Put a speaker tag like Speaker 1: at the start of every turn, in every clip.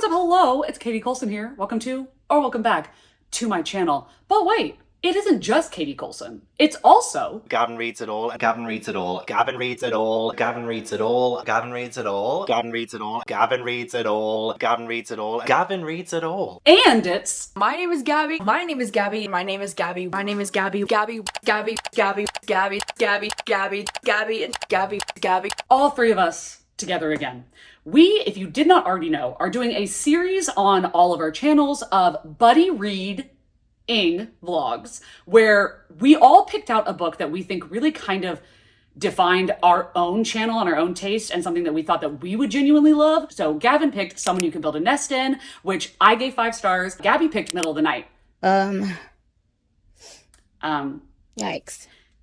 Speaker 1: what's up? Hello, it's Katie Colson here. Welcome back to my channel. But wait, it isn't just Katie Colson. It's also
Speaker 2: Gavin reads it all. Gavin reads it all. Gavin reads it all. Gavin reads it all. Gavin reads it all. Gavin reads it all. Gavin reads it all. Gavin reads it all. Gavin reads it all.
Speaker 1: And it's
Speaker 3: My name is Gabby. My name is Gabby. My name is Gabby. My name is Gabby. Gabby. Gabby. Gabby. Gabby. Gabby. Gabby. Gabby. And Gabby. Gabby.
Speaker 1: all three of us together again. We, if you did not already know, are doing a series on all of our channels of buddy reading vlogs where we all picked out a book that we think really kind of defined our own channel and our own taste and something that we thought that we would genuinely love. So Gavin picked Someone You Can Build a Nest In, which I gave 5 stars. Gabby picked Middle of the Night.
Speaker 4: Yikes.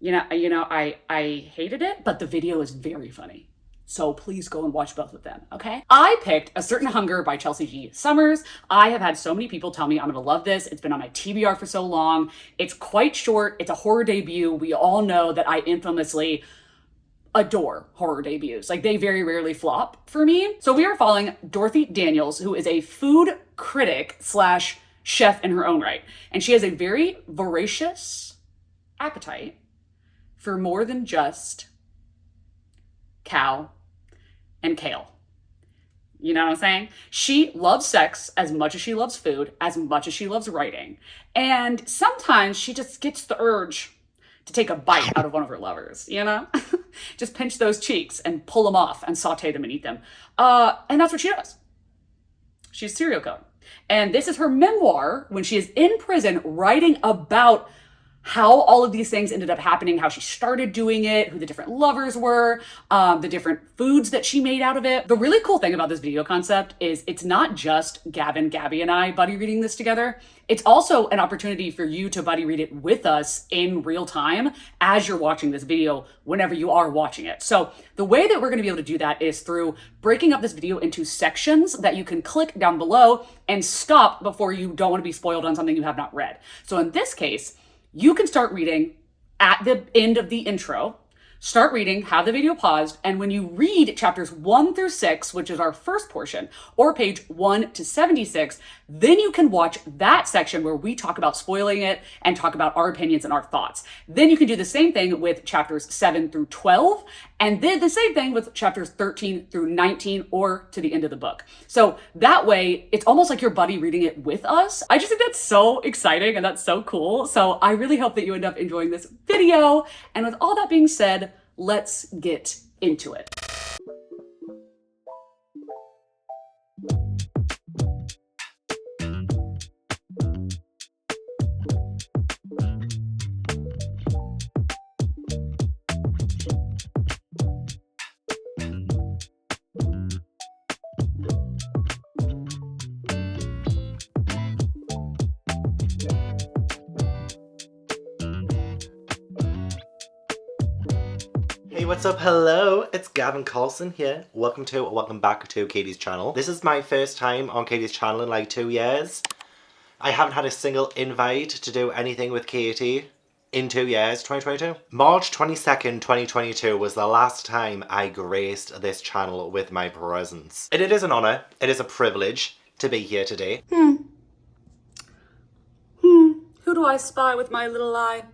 Speaker 1: I hated it, but the video is very funny. So please go and watch both of them, okay? I picked A Certain Hunger by Chelsea G. Summers. I have had so many people tell me I'm gonna love this. It's been on my TBR for so long. It's quite short. It's a horror debut. We all know that I infamously adore horror debuts. Like, they very rarely flop for me. So we are following Dorothy Daniels, who is a food critic slash chef in her own right. And she has a very voracious appetite for more than just cow and kale. You know what I'm saying? She loves sex as much as she loves food, as much as she loves writing. And sometimes she just gets the urge to take a bite out of one of her lovers, you know? Just pinch those cheeks and pull them off and saute them and eat them. And that's what she does. She's a serial killer. And this is her memoir when she is in prison writing about how all of these things ended up happening, how she started doing it, who the different lovers were, the different foods that she made out of it. The really cool thing about this video concept is it's not just Gavin, Gabby, and I buddy reading this together. It's also an opportunity for you to buddy read it with us in real time as you're watching this video, whenever you are watching it. So the way that we're gonna be able to do that is through breaking up this video into sections that you can click down below and stop before you don't wanna be spoiled on something you have not read. So in this case, you can start reading at the end of the intro, start reading, have the video paused, and when you read chapters 1 through 6, which is our first portion, or page 1 to 76, then you can watch that section where we talk about spoiling it and talk about our opinions and our thoughts. Then you can do the same thing with chapters 7 through 12, and then the same thing with chapters 13 through 19 or to the end of the book. So that way, it's almost like your buddy reading it with us. I just think that's so exciting and that's so cool. So I really hope that you end up enjoying this video. And with all that being said, let's get into it.
Speaker 2: Hey, what's up? Hello, it's Gavin Colson here. Welcome back to Katie's channel. This is my first time on Katie's channel in like 2 years. I haven't had a single invite to do anything with Katie in 2 years, 2022. March 22nd, 2022 was the last time I graced this channel with my presence. And it is an honor, it is a privilege to be here today.
Speaker 1: Who do I spy with my little eye?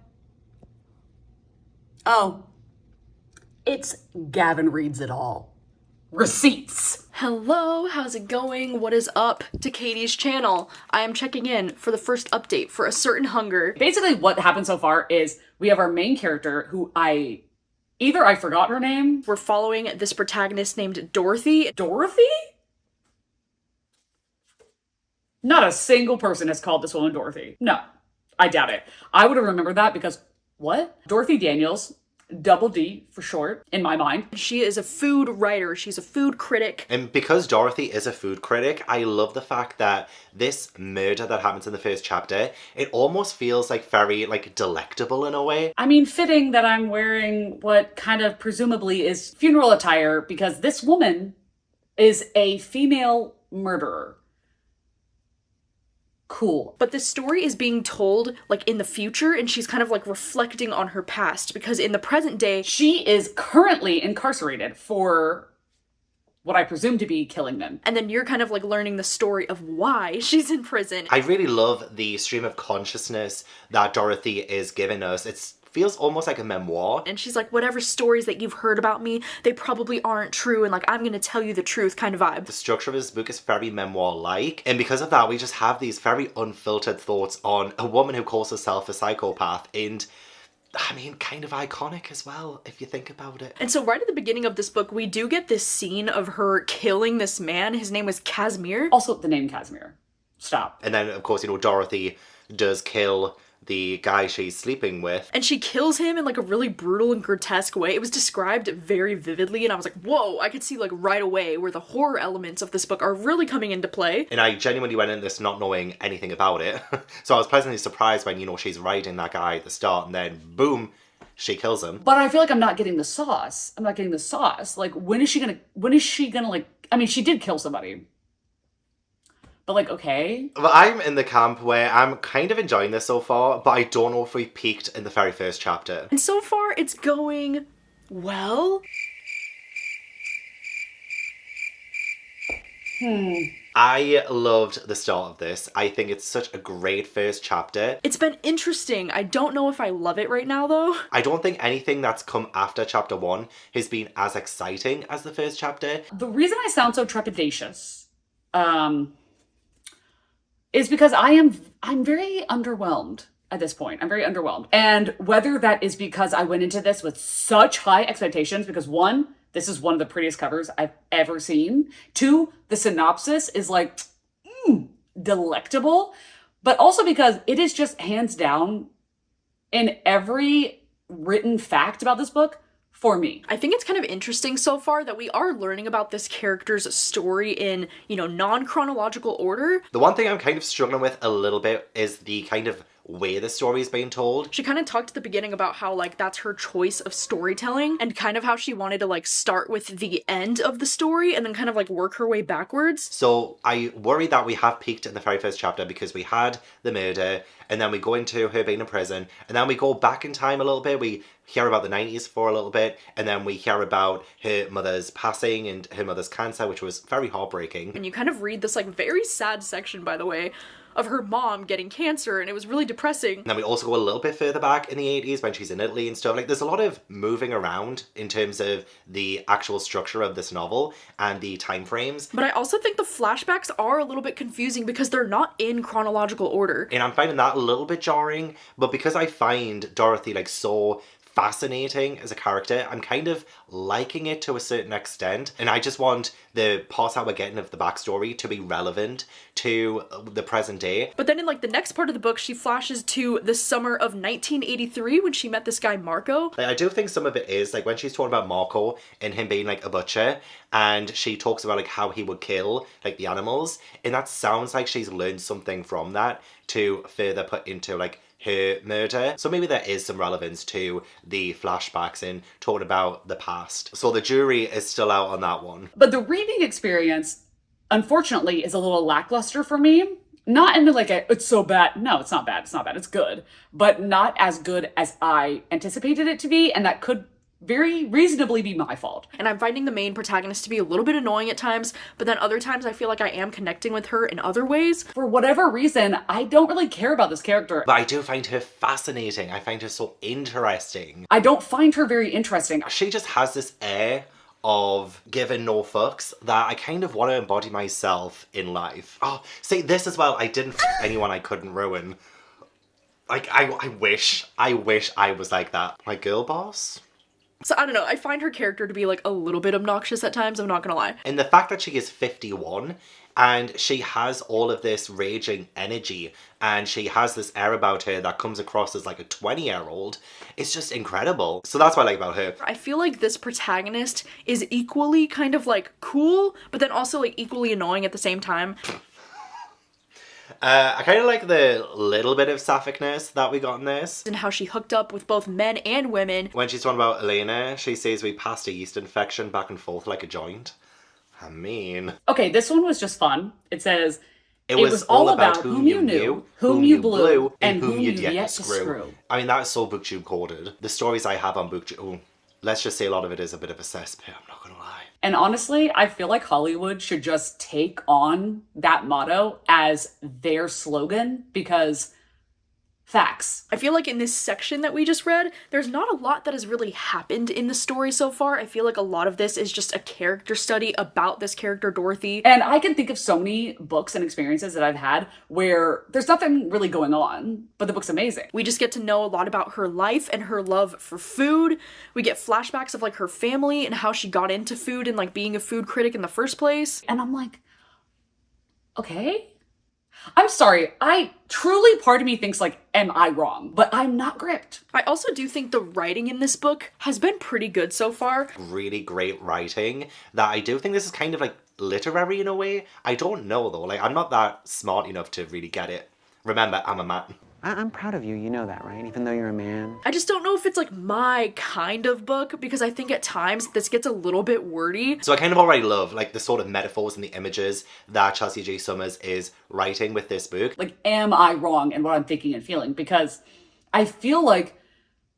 Speaker 1: Oh. It's Gavin Reads It All. Receipts.
Speaker 3: Hello, how's it going? What is up to Katie's channel? I am checking in for the first update for A Certain Hunger.
Speaker 1: Basically what happened so far is we have our main character who I forgot her name.
Speaker 3: We're following this protagonist named Dorothy.
Speaker 1: Dorothy? Not a single person has called this woman Dorothy. No, I doubt it. I would have remembered that because, what? Dorothy Daniels, double D for short, in my mind.
Speaker 3: She is a food writer. She's a food critic.
Speaker 2: And because Dorothy is a food critic, I love the fact that this murder that happens in the first chapter, it almost feels like very like delectable in a way.
Speaker 1: I mean, fitting that I'm wearing what kind of presumably is funeral attire because this woman is a female murderer. Cool.
Speaker 3: But this story is being told like in the future, and she's kind of like reflecting on her past because in the present day,
Speaker 1: she is currently incarcerated for what I presume to be killing them.
Speaker 3: And then you're kind of like learning the story of why she's in prison.
Speaker 2: I really love the stream of consciousness that Dorothy is giving us. It feels almost like a memoir.
Speaker 3: And she's like, whatever stories that you've heard about me, they probably aren't true, and like, I'm gonna tell you the truth kind of vibe.
Speaker 2: The structure of this book is very memoir-like, and because of that, we just have these very unfiltered thoughts on a woman who calls herself a psychopath, and I mean, kind of iconic as well, if you think about it.
Speaker 3: And so right at the beginning of this book, we do get this scene of her killing this man. His name was Casimir.
Speaker 1: Also, the name Casimir. Stop.
Speaker 2: And then, of course, you know, Dorothy does kill the guy she's sleeping with.
Speaker 3: And she kills him in like a really brutal and grotesque way. It was described very vividly, and I was like, whoa, I could see like right away where the horror elements of this book are really coming into play.
Speaker 2: And I genuinely went into this not knowing anything about it. So I was pleasantly surprised when, you know, she's riding that guy at the start and then boom, she kills him.
Speaker 1: But I feel like I'm not getting the sauce. I'm not getting the sauce. Like, when is she gonna like, I mean, she did kill somebody. But like, okay.
Speaker 2: Well, I'm in the camp where I'm kind of enjoying this so far, but I don't know if we peaked in the very first chapter.
Speaker 3: And so far, it's going well.
Speaker 2: I loved the start of this. I think it's such a great first chapter.
Speaker 3: It's been interesting. I don't know if I love it right now, though.
Speaker 2: I don't think anything that's come after chapter 1 has been as exciting as the first chapter.
Speaker 1: The reason I sound so trepidatious, is because I'm very underwhelmed at this point. I'm very underwhelmed. And whether that is because I went into this with such high expectations, because 1, this is one of the prettiest covers I've ever seen. 2, the synopsis is like, delectable. But also because it is just hands down in every written fact about this book, for me.
Speaker 3: I think it's kind of interesting so far that we are learning about this character's story in, you know, non-chronological order.
Speaker 2: The one thing I'm kind of struggling with a little bit is the kind of way the story is being told.
Speaker 3: She kind of talked at the beginning about how, like, that's her choice of storytelling, and kind of how she wanted to, like, start with the end of the story and then kind of, like, work her way backwards.
Speaker 2: So I worry that we have peaked in the very first chapter because we had the murder, and then we go into her being in prison, and then we go back in time a little bit. We hear about the 90s for a little bit, and then we hear about her mother's passing and her mother's cancer, which was very heartbreaking.
Speaker 3: And you kind of read this, like, very sad section, by the way, of her mom getting cancer, and it was really depressing.
Speaker 2: And then we also go a little bit further back in the 80s when she's in Italy and stuff. Like, there's a lot of moving around in terms of the actual structure of this novel and the time frames.
Speaker 3: But I also think the flashbacks are a little bit confusing because they're not in chronological order.
Speaker 2: And I'm finding that a little bit jarring, but because I find Dorothy, like, so fascinating as a character, I'm kind of liking it to a certain extent, and I just want the parts that we're getting of the backstory to be relevant to the present day.
Speaker 3: But then in, like, the next part of the book, she flashes to the summer of 1983 when she met this guy Marco.
Speaker 2: Like, I do think some of it is, like, when she's talking about Marco and him being, like, a butcher, and she talks about, like, how he would kill, like, the animals, and that sounds like she's learned something from that to further put into, like, her murder. So maybe there is some relevance to the flashbacks and talking about the past. So the jury is still out on that one.
Speaker 1: But the reading experience, unfortunately, is a little lackluster for me. Not into like it's so bad. No, it's not bad. It's not bad. It's good. But not as good as I anticipated it to be. And that could very reasonably be my fault.
Speaker 3: And I'm finding the main protagonist to be a little bit annoying at times, but then other times I feel like I am connecting with her in other ways.
Speaker 1: For whatever reason, I don't really care about this character.
Speaker 2: But I do find her fascinating. I find her so interesting.
Speaker 1: I don't find her very interesting.
Speaker 2: She just has this air of giving no fucks that I kind of want to embody myself in life. Oh, see, this as well, I didn't anyone I couldn't ruin. Like, I wish I was like that. My girl boss?
Speaker 3: So I don't know, I find her character to be like a little bit obnoxious at times, I'm not gonna lie.
Speaker 2: And the fact that she is 51 and she has all of this raging energy and she has this air about her that comes across as like a 20-year-old, it's just incredible. So that's what I like about her.
Speaker 3: I feel like this protagonist is equally kind of like cool, but then also like equally annoying at the same time.
Speaker 2: I kind of like the little bit of sapphic-ness that we got in this.
Speaker 3: And how she hooked up with both men and women.
Speaker 2: When she's talking about Elena, she says we passed a yeast infection back and forth like a joint. I mean...
Speaker 1: Okay, this one was just fun. It says, it was all about whom you knew, whom you blew, and whom you'd yet to screw.
Speaker 2: I mean, that is so BookTube coded. The stories I have on BookTube... Oh, let's just say a lot of it is a bit of a cesspit, I'm not gonna lie.
Speaker 1: And honestly, I feel like Hollywood should just take on that motto as their slogan because facts.
Speaker 3: I feel like in this section that we just read, there's not a lot that has really happened in the story so far. I feel like a lot of this is just a character study about this character, Dorothy.
Speaker 1: And I can think of so many books and experiences that I've had where there's nothing really going on, but the book's amazing.
Speaker 3: We just get to know a lot about her life and her love for food. We get flashbacks of like her family and how she got into food and like being a food critic in the first place.
Speaker 1: And I'm like, okay. I'm sorry, I truly, part of me thinks like, am I wrong? But I'm not gripped.
Speaker 3: I also do think the writing in this book has been pretty good so far.
Speaker 2: Really great writing that I do think this is kind of like literary in a way. I don't know though, like I'm not that smart enough to really get it. Remember, I'm a man.
Speaker 5: I'm proud of you, you know that, right? Even though you're a man.
Speaker 3: I just don't know if it's like my kind of book because I think at times this gets a little bit wordy.
Speaker 2: So I kind of already love like the sort of metaphors and the images that Chelsea J. Summers is writing with this book.
Speaker 1: Like, am I wrong in what I'm thinking and feeling? Because I feel like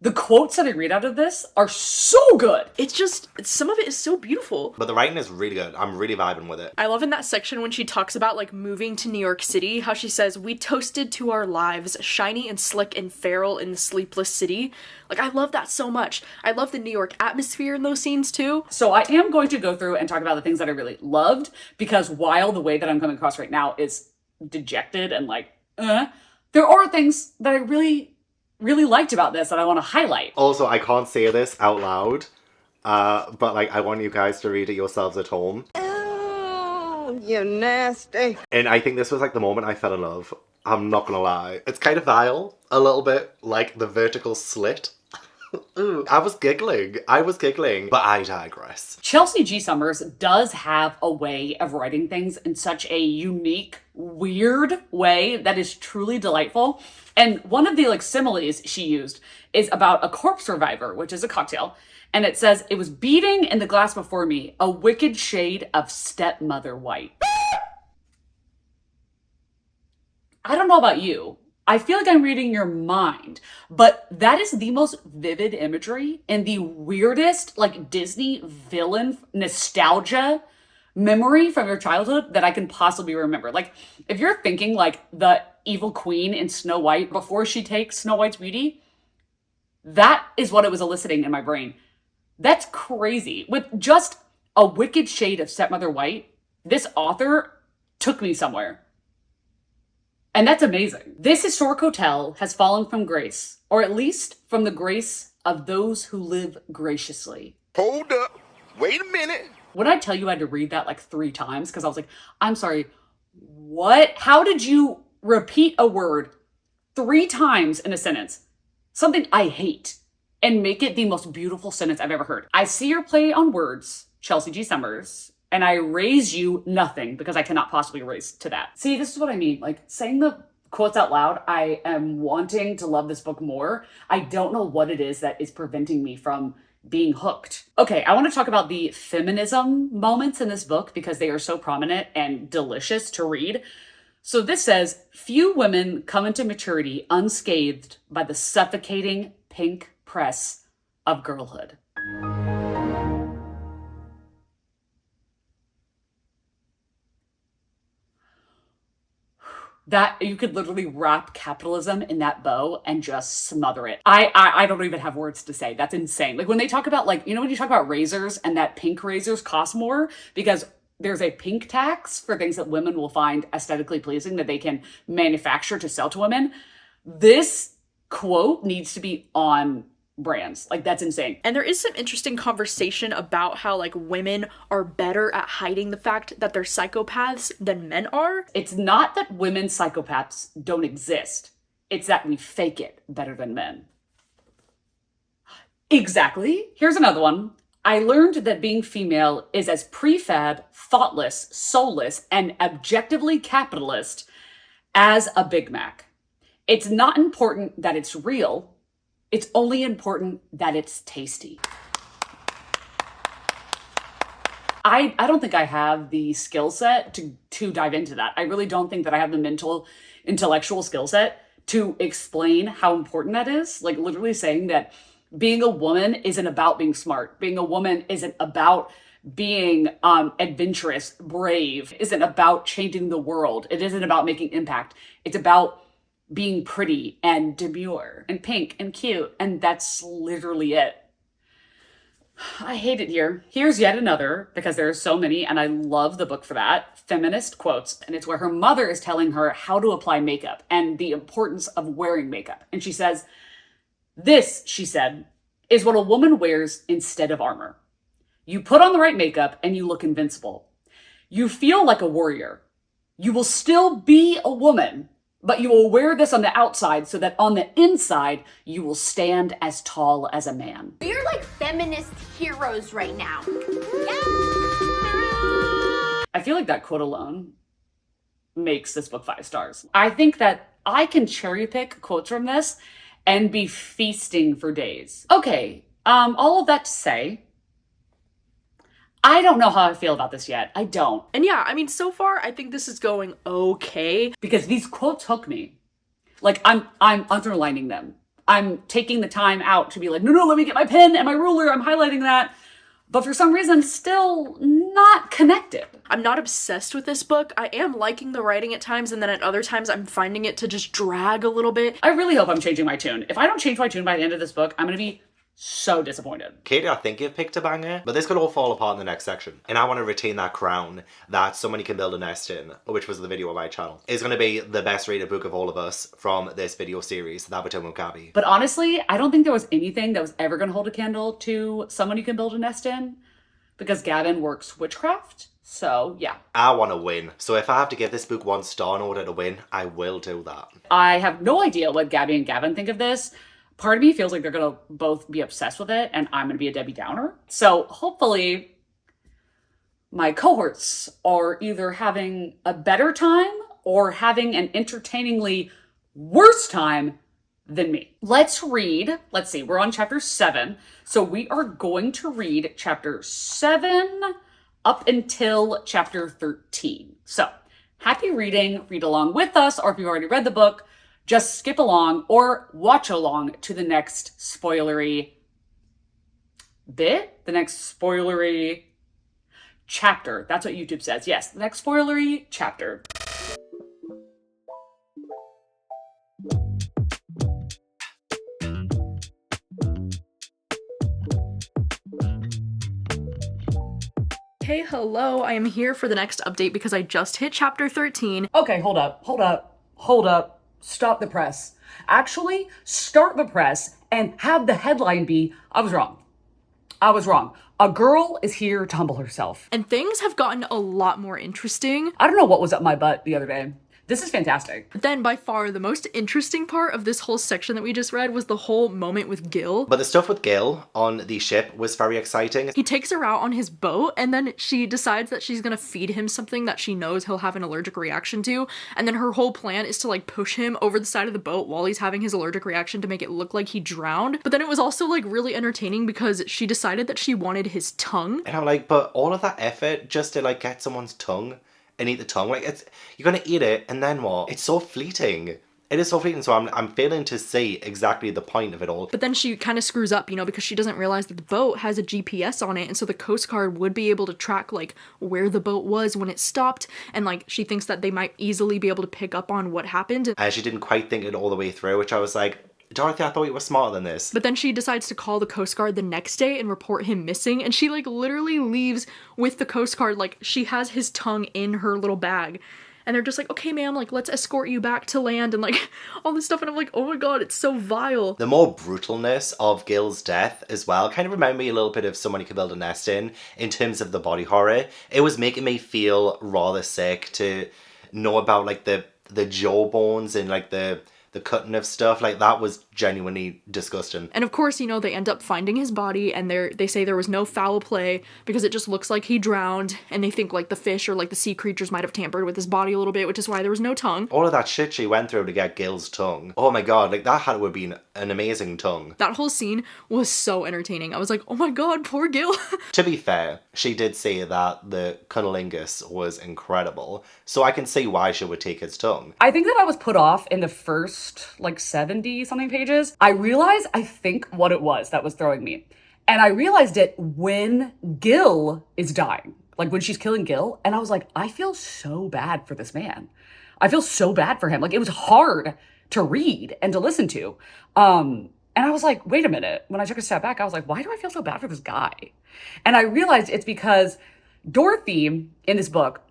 Speaker 1: the quotes that I read out of this are so good.
Speaker 3: It's just, some of it is so beautiful.
Speaker 2: But the writing is really good. I'm really vibing with it.
Speaker 3: I love in that section when she talks about like moving to New York City, how she says, we toasted to our lives, shiny and slick and feral in the sleepless city. Like, I love that so much. I love the New York atmosphere in those scenes too.
Speaker 1: So I am going to go through and talk about the things that I really loved, because while the way that I'm coming across right now is dejected and like, there are things that I really liked about this that I want to highlight.
Speaker 2: Also, I can't say this out loud, but like I want you guys to read it yourselves at home.
Speaker 6: Oh, you're nasty.
Speaker 2: And I think this was like the moment I fell in love. I'm not gonna lie. It's kind of vile, a little bit, like the vertical slit. Ooh, I was giggling, but I digress.
Speaker 1: Chelsea G. Summers does have a way of writing things in such a unique, weird way that is truly delightful. And one of the like similes she used is about a corpse reviver, which is a cocktail. And it says, it was beating in the glass before me, a wicked shade of stepmother white. I don't know about you. I feel like I'm reading your mind, but that is the most vivid imagery and the weirdest like Disney villain nostalgia memory from your childhood that I can possibly remember. Like, if you're thinking like the evil queen in Snow White before she takes Snow White's beauty, that is what it was eliciting in my brain. That's crazy. With just a wicked shade of stepmother white, this author took me somewhere. And that's amazing. This historic hotel has fallen from grace, or at least from the grace of those who live graciously.
Speaker 6: Hold up. Wait a minute.
Speaker 1: When I tell you I had to read that like 3 times, because I was like, I'm sorry, what? How did you repeat a word 3 times in a sentence? Something I hate, and make it the most beautiful sentence I've ever heard. I see your play on words, Chelsea G. Summers, and I raise you nothing because I cannot possibly raise to that. See, this is what I mean. Like, saying the quotes out loud, I am wanting to love this book more. I don't know what it is that is preventing me from being hooked. Okay, I want to talk about the feminism moments in this book because they are so prominent and delicious to read. So this says, few women come into maturity unscathed by the suffocating pink press of girlhood. That you could literally wrap capitalism in that bow and just smother it. I don't even have words to say. That's insane. Like when they talk about like, you know, when you talk about razors and that pink razors cost more because there's a pink tax for things that women will find aesthetically pleasing that they can manufacture to sell to women. This quote needs to be on brands. Like, that's insane.
Speaker 3: And there is some interesting conversation about how like women are better at hiding the fact that they're psychopaths than men are.
Speaker 1: It's not that women psychopaths don't exist. It's that we fake it better than men. Exactly. Here's another one. I learned that being female is as prefab, thoughtless, soulless, and objectively capitalist as a Big Mac. It's not important that it's real. It's only important that it's tasty. I don't think I have the skill set to dive into that. I really don't think that I have the intellectual skill set to explain how important that is. Like literally saying that being a woman isn't about being smart. Being a woman isn't about being adventurous, brave, isn't about changing the world. It isn't about making impact. It's about being pretty and demure and pink and cute. And that's literally it. I hate it here. Here's yet another, because there are so many, and I love the book for that, feminist quotes. And it's where her mother is telling her how to apply makeup and the importance of wearing makeup. And she says, "This," she said, "is what a woman wears instead of armor. You put on the right makeup and you look invincible. You feel like a warrior. You will still be a woman, but you will wear this on the outside so that on the inside, you will stand as tall as a man."
Speaker 4: We're like feminist heroes right now.
Speaker 1: I feel like that quote alone makes this book 5 stars. I think that I can cherry pick quotes from this and be feasting for days. Okay, all of that to say, I don't know how I feel about this yet. I don't.
Speaker 3: And yeah, I mean, so far, I think this is going okay.
Speaker 1: Because these quotes hook me. Like, I'm underlining them. I'm taking the time out to be like, no, let me get my pen and my ruler. I'm highlighting that. But for some reason, still not connected.
Speaker 3: I'm not obsessed with this book. I am liking the writing at times, and then at other times, I'm finding it to just drag a little bit.
Speaker 1: I really hope I'm changing my tune. If I don't change my tune by the end of this book, I'm going to be so disappointed.
Speaker 2: Katie, I think you've picked a banger, but this could all fall apart in the next section. And I want to retain that crown that Somebody Can Build a Nest In, which was the video on my channel. It's going to be the best rated book of all of us from this video series, That Between with Gabby.
Speaker 1: But honestly, I don't think there was anything that was ever going to hold a candle to Someone You Can Build a Nest In, because Gavin works witchcraft. So yeah.
Speaker 2: I want to win. So if I have to give this book 1 star in order to win, I will do that.
Speaker 1: I have no idea what Gabby and Gavin think of this. Part of me feels like they're going to both be obsessed with it and I'm going to be a Debbie Downer. So hopefully my cohorts are either having a better time or having an entertainingly worse time than me. Let's read. Let's see. We're on chapter 7. So we are going to read chapter 7 up until chapter 13. So happy reading. Read along with us, or if you've already read the book, just skip along or watch along to the next spoilery bit, the next spoilery chapter. That's what YouTube says. Yes, the next spoilery chapter.
Speaker 3: Hey, hello, I am here for the next update because I just hit chapter 13.
Speaker 1: Okay, hold up. Stop the press. Actually, start the press and have the headline be, I was wrong. A girl is here to humble herself.
Speaker 3: And things have gotten a lot more interesting.
Speaker 1: I don't know what was up my butt the other day. This is fantastic.
Speaker 3: But then by far the most interesting part of this whole section that we just read was the whole moment with Gil.
Speaker 2: But the stuff with Gil on the ship was very exciting.
Speaker 3: He takes her out on his boat and then she decides that she's gonna feed him something that she knows he'll have an allergic reaction to. And then her whole plan is to like push him over the side of the boat while he's having his allergic reaction to make it look like he drowned. But then it was also like really entertaining because she decided that she wanted his tongue.
Speaker 2: And I'm like, but all of that effort just to like get someone's tongue and eat the tongue, like you're gonna eat it and then what? It's so fleeting. It is so fleeting, so I'm failing to see exactly the point of it all.
Speaker 3: But then she kind of screws up, you know, because she doesn't realize that the boat has a GPS on it, and so the Coast Guard would be able to track, like, where the boat was when it stopped, and, like, she thinks that they might easily be able to pick up on what happened.
Speaker 2: And she didn't quite think it all the way through, which I was like, Dorothy, I thought you were smarter than this.
Speaker 3: But then she decides to call the Coast Guard the next day and report him missing, and she, like, literally leaves with the Coast Guard, like, she has his tongue in her little bag. And they're just like, okay, ma'am, like, let's escort you back to land and, like, all this stuff. And I'm like, oh my god, it's so vile.
Speaker 2: The more brutalness of Gil's death as well kind of reminded me a little bit of Someone You Can Build a Nest in terms of the body horror. It was making me feel rather sick to know about, like, the jaw bones and, like, the cutting of stuff. Like, that was genuinely disgusting.
Speaker 3: And of course, you know, they end up finding his body and they say there was no foul play because it just looks like he drowned, and they think like the fish or like the sea creatures might have tampered with his body a little bit, which is why there was no tongue.
Speaker 2: All of that shit she went through to get Gil's tongue. Oh my god, like that had to have been an amazing tongue.
Speaker 3: That whole scene was so entertaining. I was like, oh my god, poor Gil.
Speaker 2: To be fair, she did say that the cunnilingus was incredible, so I can see why she would take his tongue.
Speaker 1: I think that I was put off in the first like 70 something pages. I realized I think what it was that was throwing me. And I realized it when Gil is dying, like when she's killing Gil. And I was like, I feel so bad for this man. I feel so bad for him. Like, it was hard to read and to listen to. And I was like, wait a minute. When I took a step back, I was like, why do I feel so bad for this guy? And I realized it's because Dorothy in this book,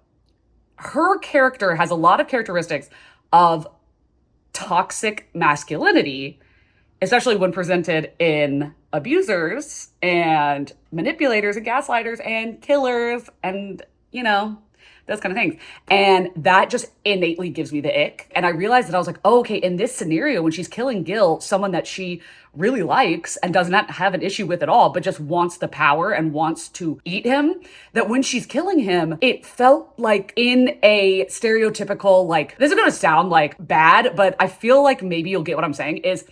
Speaker 1: her character has a lot of characteristics of toxic masculinity, especially when presented in abusers and manipulators and gaslighters and killers and, you know, those kind of things. And that just innately gives me the ick. And I realized that I was like, oh, okay, in this scenario, when she's killing Gil, someone that she really likes and does not have an issue with at all, but just wants the power and wants to eat him, that when she's killing him, it felt like in a stereotypical, like, this is going to sound like bad, but I feel like maybe you'll get what I'm saying, is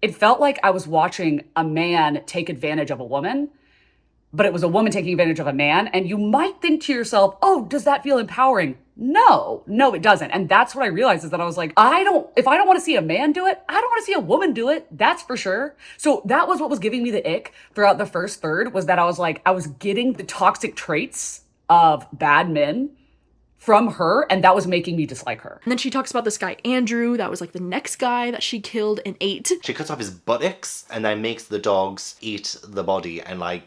Speaker 1: it felt like I was watching a man take advantage of a woman, but it was a woman taking advantage of a man. And you might think to yourself, oh, does that feel empowering? No, it doesn't. And that's what I realized, is that I was like, if I don't want to see a man do it, I don't want to see a woman do it. That's for sure. So that was what was giving me the ick throughout the first third, was that I was like, I was getting the toxic traits of bad men from her, and that was making me dislike her.
Speaker 3: And then she talks about this guy, Andrew, that was like the next guy that she killed and ate.
Speaker 2: She cuts off his buttocks and then makes the dogs eat the body and like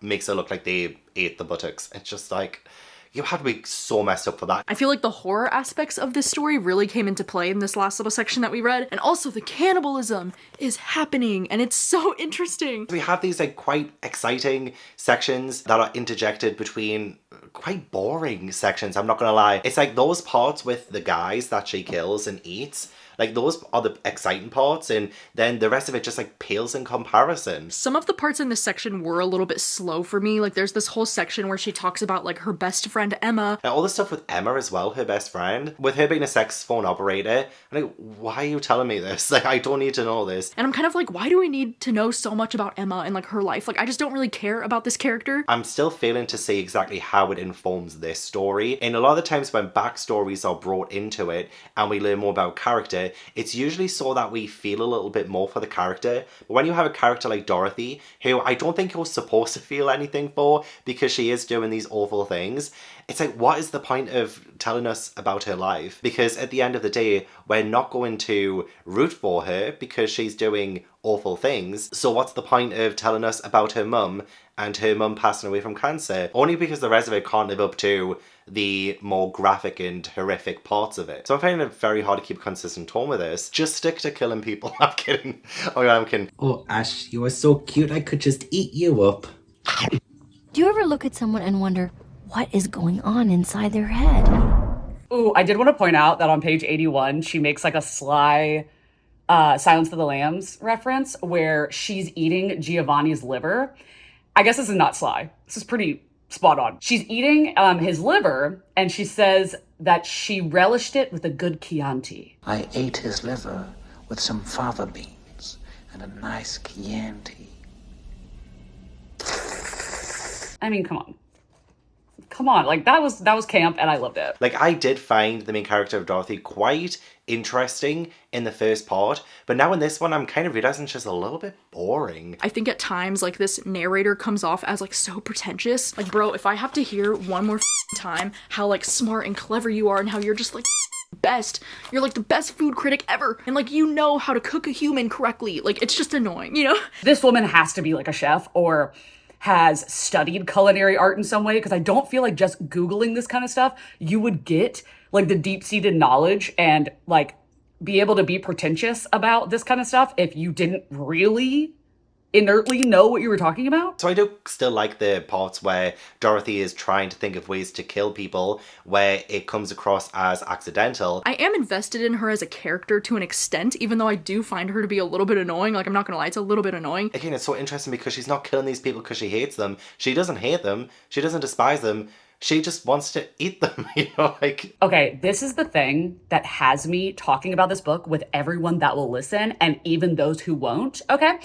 Speaker 2: makes it look like they ate the buttocks. It's just like, you have to be so messed up for that.
Speaker 3: I feel like the horror aspects of this story really came into play in this last little section that we read. And also the cannibalism is happening, and it's so interesting.
Speaker 2: We have these like quite exciting sections that are interjected between quite boring sections, I'm not gonna lie. It's like those parts with the guys that she kills and eats, like those are the exciting parts, and then the rest of it just like pales in comparison.
Speaker 3: Some of the parts in this section were a little bit slow for me. Like there's this whole section where she talks about like her best friend Emma.
Speaker 2: And all the stuff with Emma as well, her best friend, with her being a sex phone operator. I'm like, why are you telling me this? Like, I don't need to know this.
Speaker 3: And I'm kind of like, why do we need to know so much about Emma and like her life? Like, I just don't really care about this character.
Speaker 2: I'm still failing to see exactly how it informs this story. And a lot of the times when backstories are brought into it and we learn more about character, it's usually so that we feel a little bit more for the character. But when you have a character like Dorothy, who I don't think you're supposed to feel anything for because she is doing these awful things, it's like, what is the point of telling us about her life? Because at the end of the day, we're not going to root for her because she's doing awful things. So what's the point of telling us about her mum and her mum passing away from cancer? Only because the rest of it can't live up to the more graphic and horrific parts of it. So I'm finding it very hard to keep a consistent tone with this. Just stick to killing people. I'm kidding. Oh yeah, I'm kidding.
Speaker 7: Oh, Ash, you are so cute, I could just eat you up.
Speaker 8: Do you ever look at someone and wonder what is going on inside their head?
Speaker 1: Ooh, I did want to point out that on page 81, she makes like a sly Silence of the Lambs reference where she's eating Giovanni's liver. I guess this is not sly. This is pretty spot on. She's eating his liver, and she says that she relished it with a good Chianti.
Speaker 5: I ate his liver with some fava beans and a nice Chianti.
Speaker 1: I mean, come on. Come on, like that was camp, and I loved it.
Speaker 2: Like, I did find the main character of Dorothy quite interesting in the first part, but now in this one I'm kind of realizing it's just a little bit boring.
Speaker 3: I think at times like this narrator comes off as like so pretentious. Like, bro, if I have to hear one more time how like smart and clever you are and how you're just like best, you're like the best food critic ever, and like you know how to cook a human correctly, like it's just annoying, you know?
Speaker 1: This woman has to be like a chef or has studied culinary art in some way, because I don't feel like just Googling this kind of stuff, you would get like the deep-seated knowledge and like be able to be pretentious about this kind of stuff if you didn't really inertly know what you were talking about.
Speaker 2: So I do still like the parts where Dorothy is trying to think of ways to kill people where it comes across as accidental.
Speaker 3: I am invested in her as a character to an extent, even though I do find her to be a little bit annoying. Like, I'm not gonna lie, it's a little bit annoying.
Speaker 2: Again, it's so interesting because she's not killing these people because she hates them. She doesn't hate them. She doesn't despise them. She just wants to eat them, you know, like...
Speaker 1: Okay, this is the thing that has me talking about this book with everyone that will listen, and even those who won't, okay?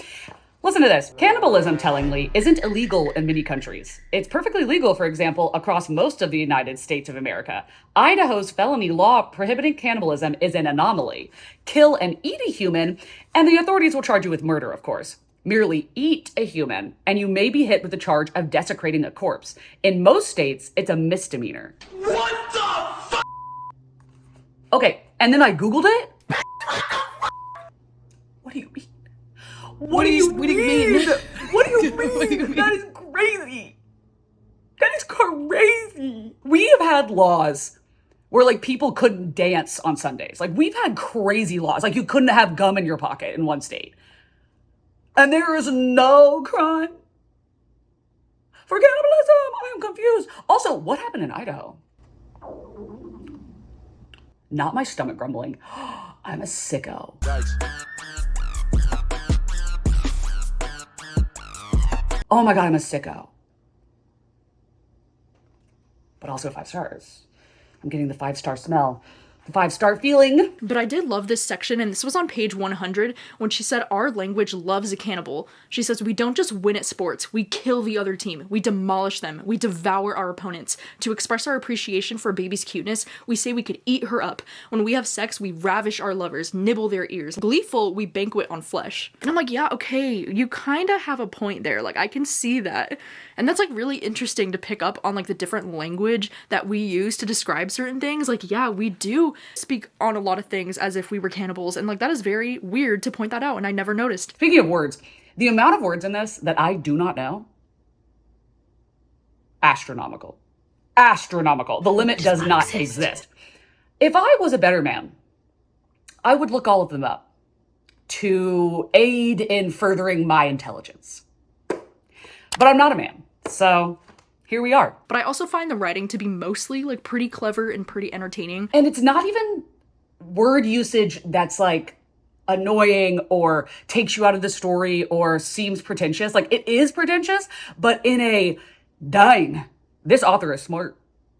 Speaker 1: Listen to this. Cannibalism, tellingly, isn't illegal in many countries. It's perfectly legal, for example, across most of the United States of America. Idaho's felony law prohibiting cannibalism is an anomaly. Kill and eat a human, and the authorities will charge you with murder, of course. merely eat a human, and you may be hit with the charge of desecrating a corpse. In most states, it's a misdemeanor.
Speaker 9: What the f?
Speaker 1: Okay, and then I Googled it. What do you mean? What do you mean? What do you mean? That is crazy. That is crazy. We have had laws where like people couldn't dance on Sundays. Like we've had crazy laws. Like you couldn't have gum in your pocket in one state. And there is no crime for cannibalism. I am confused. Also, what happened in Idaho? Not my stomach grumbling. I'm a sicko. Oh my God, I'm a sicko. But also 5 stars. I'm getting the 5-star smell. The 5-star feeling.
Speaker 3: But I did love this section, and this was on page 100 when she said, our language loves a cannibal. She says, we don't just win at sports, we kill the other team, we demolish them, we devour our opponents. To express our appreciation for a baby's cuteness, we say we could eat her up. When we have sex, we ravish our lovers, nibble their ears. Gleeful, we banquet on flesh. And I'm like, yeah, okay, you kind of have a point there. Like, I can see that. And that's like really interesting to pick up on like the different language that we use to describe certain things. Like, yeah, we do speak on a lot of things as if we were cannibals, and like that is very weird to point that out, and I never noticed.
Speaker 1: Speaking of words, the amount of words in this that I do not know, astronomical. Astronomical. The limit does not exist. If I was a better man, I would look all of them up to aid in furthering my intelligence. But I'm not a man, so here we are.
Speaker 3: But I also find the writing to be mostly like pretty clever and pretty entertaining.
Speaker 1: And it's not even word usage that's like annoying or takes you out of the story or seems pretentious. Like it is pretentious, but in a dang, this author is smart.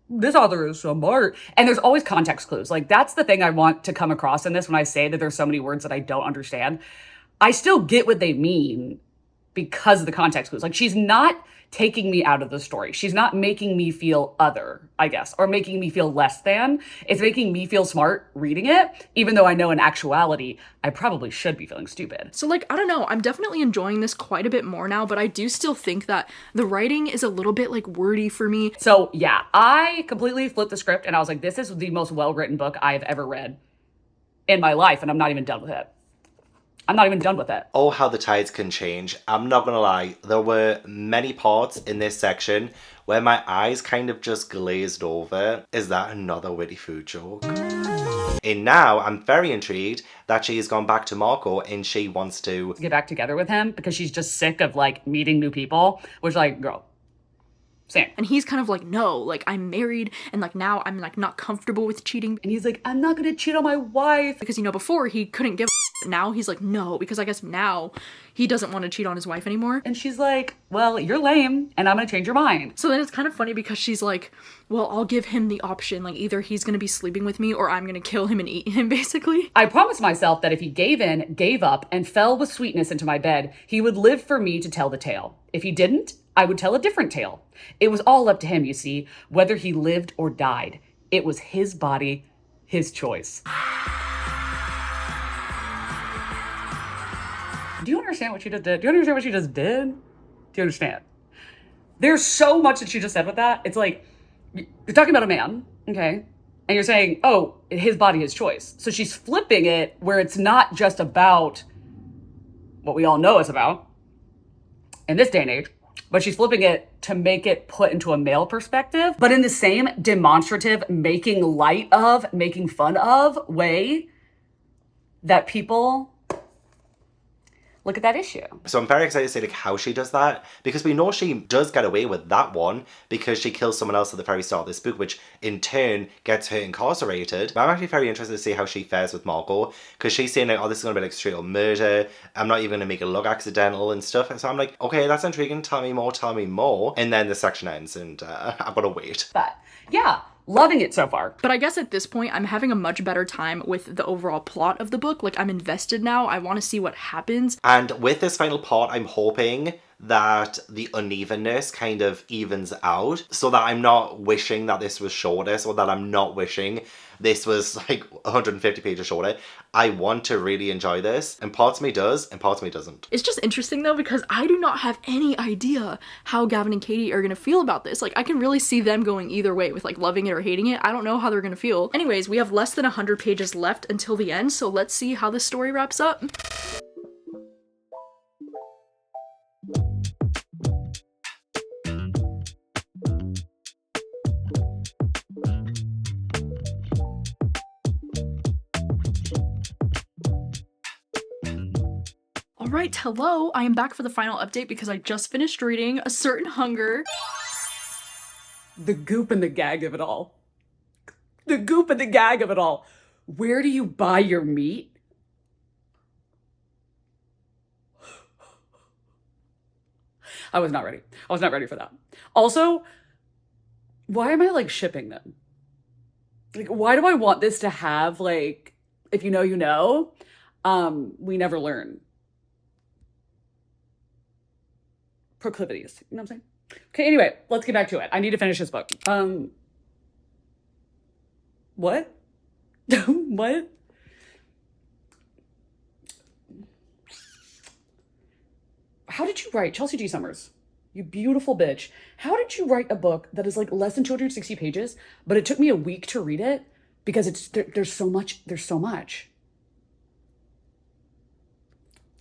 Speaker 1: This author is smart. And there's always context clues. Like that's the thing I want to come across in this when I say that there's so many words that I don't understand. I still get what they mean because of the context clues. Like she's not taking me out of the story. She's not making me feel other, I guess, or making me feel less than. It's making me feel smart reading it, even though I know in actuality, I probably should be feeling stupid.
Speaker 3: So like, I don't know, I'm definitely enjoying this quite a bit more now, but I do still think that the writing is a little bit like wordy for me.
Speaker 1: So yeah, I completely flipped the script and I was like, this is the most well-written book I have ever read in my life, and I'm not even done with it. I'm not even done with it.
Speaker 2: Oh, how the tides can change. I'm not gonna lie, there were many parts in this section where my eyes kind of just glazed over. Is that another witty food joke? And now I'm very intrigued that she has gone back to Marco and she wants to
Speaker 1: get back together with him because she's just sick of like meeting new people, which like, girl, same.
Speaker 3: And he's kind of like, no, like I'm married and like now I'm like not comfortable with cheating.
Speaker 1: And he's like, I'm not gonna cheat on my wife.
Speaker 3: Because, you know, before he couldn't give a now he's like, no, because I guess now he doesn't want to cheat on his wife anymore.
Speaker 1: And she's like, well, you're lame and I'm gonna change your mind.
Speaker 3: So then it's kind of funny because she's like, well, I'll give him the option. Like either he's gonna be sleeping with me or I'm gonna kill him and eat him, basically.
Speaker 1: I promised myself that if he gave in, gave up, and fell with sweetness into my bed, he would live for me to tell the tale. If he didn't, I would tell a different tale. It was all up to him, you see, whether he lived or died. It was his body, his choice. Do you understand what she just did? Do you understand what she just did? Do you understand? There's so much that she just said with that. It's like, you're talking about a man, okay? And you're saying, oh, his body, his choice. So she's flipping it where it's not just about what we all know it's about in this day and age, but she's flipping it to make it put into a male perspective, but in the same demonstrative, making light of, making fun of way that people look at that issue.
Speaker 2: So I'm very excited to see like how she does that, because we know she does get away with that one because she kills someone else at the very start of this book, which in turn gets her incarcerated. But I'm actually very interested to see how she fares with Marco, because she's saying like, oh, this is gonna be like straight up murder. I'm not even gonna make it look accidental and stuff. And so I'm like, okay, that's intriguing. Tell me more, tell me more. And then the section ends and I've gotta wait.
Speaker 1: But yeah, loving it so far.
Speaker 3: But I guess at this point, I'm having a much better time with the overall plot of the book. Like, I'm invested now. I want to see what happens.
Speaker 2: And with this final part, I'm hoping that the unevenness kind of evens out, so that I'm not wishing that this was shorter, so that I'm not wishing this was like 150 pages shorter. I want to really enjoy this, and parts of me does, and parts of me doesn't.
Speaker 3: It's just interesting though, because I do not have any idea how Gavin and Katie are gonna feel about this. Like, I can really see them going either way with like loving it or hating it. I don't know how they're gonna feel. Anyways, we have less than 100 pages left until the end, so let's see how this story wraps up. Alright, hello! I am back for the final update because I just finished reading A Certain Hunger.
Speaker 1: The goop and the gag of it all. The goop and the gag of it all. Where do you buy your meat? I was not ready. I was not ready for that. Also, why am I like shipping them? Like, why do I want this to have like, if you know, you know, we never learn. Proclivities. You know what I'm saying? Okay, anyway, let's get back to it. I need to finish this book. What? What? How did you write, Chelsea G. Summers? You beautiful bitch. How did you write a book that is like less than 260 pages, but it took me a week to read it because there's so much.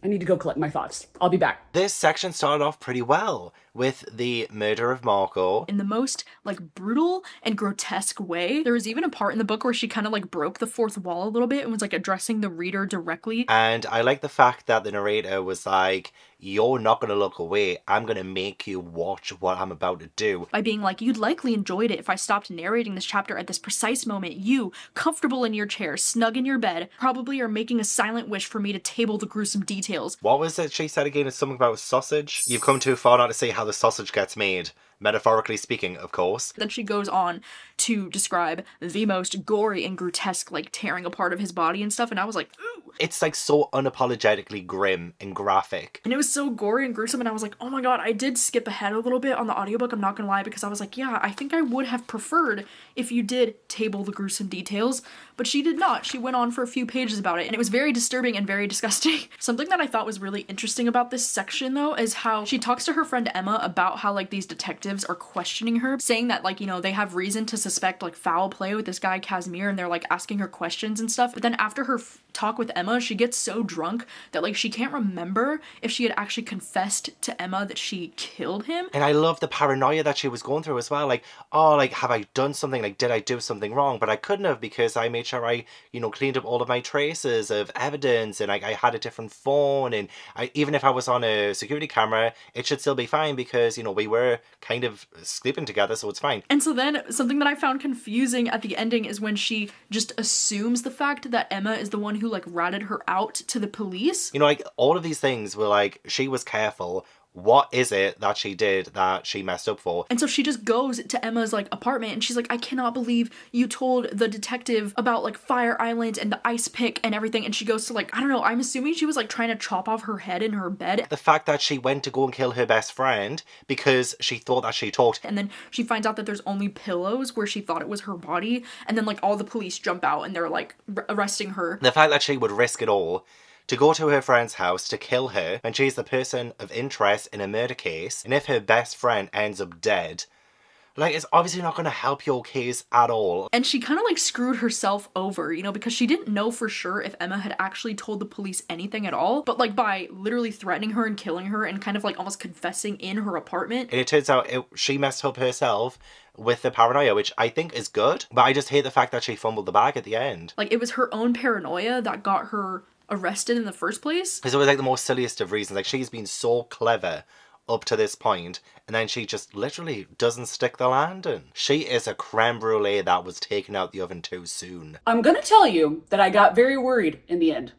Speaker 1: I need to go collect my thoughts. I'll be back.
Speaker 2: This section started off pretty well with the murder of Marco.
Speaker 3: In the most like brutal and grotesque way. There was even a part in the book where she kind of like broke the fourth wall a little bit and was like addressing the reader directly.
Speaker 2: And I like the fact that the narrator was like, you're not gonna look away. I'm gonna make you watch what I'm about to do.
Speaker 3: By being like, you'd likely enjoyed it if I stopped narrating this chapter at this precise moment. You, comfortable in your chair, snug in your bed, probably are making a silent wish for me to table the gruesome details.
Speaker 2: What was it she said again? It's something about sausage? You've come too far not to see how the sausage gets made. Metaphorically speaking, of course.
Speaker 3: Then she goes on to describe the most gory and grotesque, like, tearing apart of his body and stuff, and I was like, ooh!
Speaker 2: It's, like, so unapologetically grim and graphic.
Speaker 3: And it was so gory and gruesome, and I was like, oh my god, I did skip ahead a little bit on the audiobook, I'm not gonna lie, because I was like, yeah, I think I would have preferred if you did table the gruesome details, but she did not. She went on for a few pages about it, and it was very disturbing and very disgusting. Something that I thought was really interesting about this section, though, is how she talks to her friend Emma about how, like, these detectives are questioning her, saying that, like, you know, they have reason to suspect, like, foul play with this guy Casimir, and they're, like, asking her questions and stuff. But then after her talk with Emma, she gets so drunk that, like, she can't remember if she had actually confessed to Emma that she killed him.
Speaker 2: And I love the paranoia that she was going through as well. Like, oh, like, have I done something? Like, did I do something wrong? But I couldn't have, because I made sure I, you know, cleaned up all of my traces of evidence, and I had a different phone, and even if I was on a security camera, it should still be fine because, you know, we were kind of sleeping together, so it's fine.
Speaker 3: And so then something that I found confusing at the ending is when she just assumes the fact that Emma is the one who, like, ratted her out to the police.
Speaker 2: You know, like, all of these things were like, she was careful. What is it that she did that she messed up for?
Speaker 3: And so she just goes to Emma's, like, apartment and she's like, I cannot believe you told the detective about, like, Fire Island and the ice pick and everything. And she goes to, like, I don't know, I'm assuming she was, like, trying to chop off her head in her bed.
Speaker 2: The fact that she went to go and kill her best friend because she thought that she talked.
Speaker 3: And then she finds out that there's only pillows where she thought it was her body. And then, like, all the police jump out and they're, like, arresting her.
Speaker 2: The fact that she would risk it all to go to her friend's house to kill her when she's the person of interest in a murder case, and if her best friend ends up dead, like, it's obviously not going to help your case at all.
Speaker 3: And she kind of, like, screwed herself over, you know, because she didn't know for sure if Emma had actually told the police anything at all, but, like, by literally threatening her and killing her and kind of, like, almost confessing in her apartment.
Speaker 2: And it turns out she messed up herself with the paranoia, which I think is good, but I just hate the fact that she fumbled the bag at the end.
Speaker 3: Like, it was her own paranoia that got her arrested in the first place.
Speaker 2: Because it was like the most silliest of reasons. Like, she's been so clever up to this point, and then she just literally doesn't stick the landing. She is a creme brulee that was taken out the oven too soon.
Speaker 1: I'm gonna tell you that I got very worried in the end.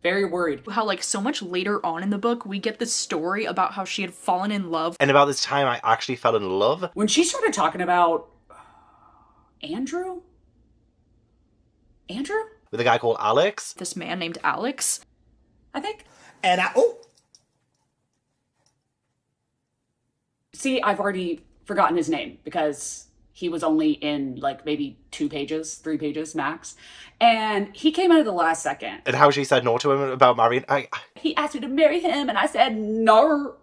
Speaker 1: Very worried.
Speaker 3: How, like, so much later on in the book, we get this story about how she had fallen in love.
Speaker 2: And about this time, I actually fell in love.
Speaker 1: When she started talking about Andrew?
Speaker 2: With a guy called Alex.
Speaker 3: This man named Alex,
Speaker 1: I think.
Speaker 9: And
Speaker 1: See, I've already forgotten his name because he was only in like maybe 2 pages, 3 pages max. And he came out at the last second.
Speaker 2: And how she said no to him about marrying.
Speaker 1: He asked me to marry him and I said no.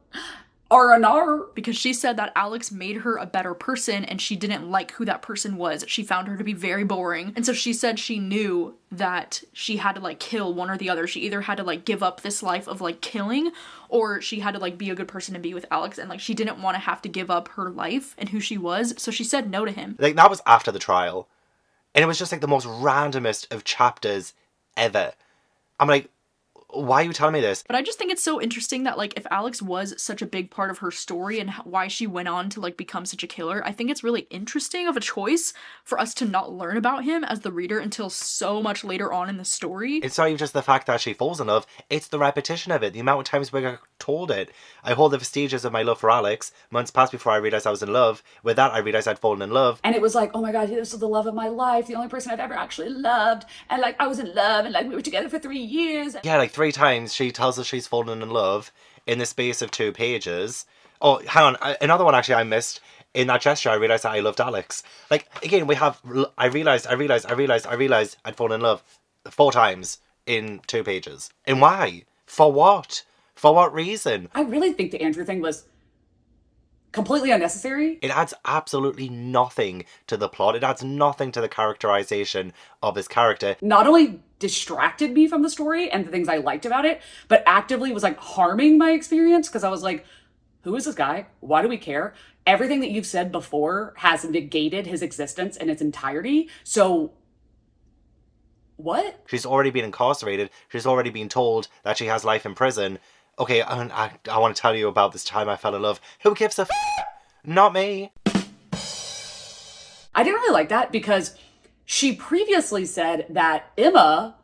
Speaker 1: Or no.
Speaker 3: Because she said that Alex made her a better person and she didn't like who that person was. She found her to be very boring. And so she said she knew that she had to like kill one or the other. She either had to like give up this life of like killing, or she had to like be a good person and be with Alex. And like she didn't want to have to give up her life and who she was. So she said no to him.
Speaker 2: Like, that was after the trial. And it was just like the most randomest of chapters ever. I'm like, why are you telling me this?
Speaker 3: But I just think it's so interesting that, like, if Alex was such a big part of her story and why she went on to, like, become such a killer, I think it's really interesting of a choice for us to not learn about him as the reader until so much later on in the story.
Speaker 2: It's not even just the fact that she falls in love, it's the repetition of it, the amount of times we got told it. I hold the vestiges of my love for Alex. Months passed before I realised I was in love. With that, I realised I'd fallen in love.
Speaker 1: And it was like, oh my God, this was the love of my life, the only person I've ever actually loved. And like, I was in love, and like, we were together for 3 years.
Speaker 2: Yeah, like 3 times she tells us she's fallen in love in the space of 2 pages. Oh, hang on, another one actually I missed. In that gesture, I realised that I loved Alex. Like, again, I realised I'd fallen in love 4 times in 2 pages. And why? For what? For what reason?
Speaker 1: I really think the Andrew thing was completely unnecessary.
Speaker 2: It adds absolutely nothing to the plot. It adds nothing to the characterization of his character.
Speaker 1: Not only distracted me from the story and the things I liked about it, but actively was like harming my experience, because I was like, who is this guy? Why do we care? Everything that you've said before has negated his existence in its entirety. So what?
Speaker 2: She's already been incarcerated. She's already been told that she has life in prison. Okay, I want to tell you about this time I fell in love. Who gives a f***? Not me.
Speaker 1: I didn't really like that, because she previously said that Emma,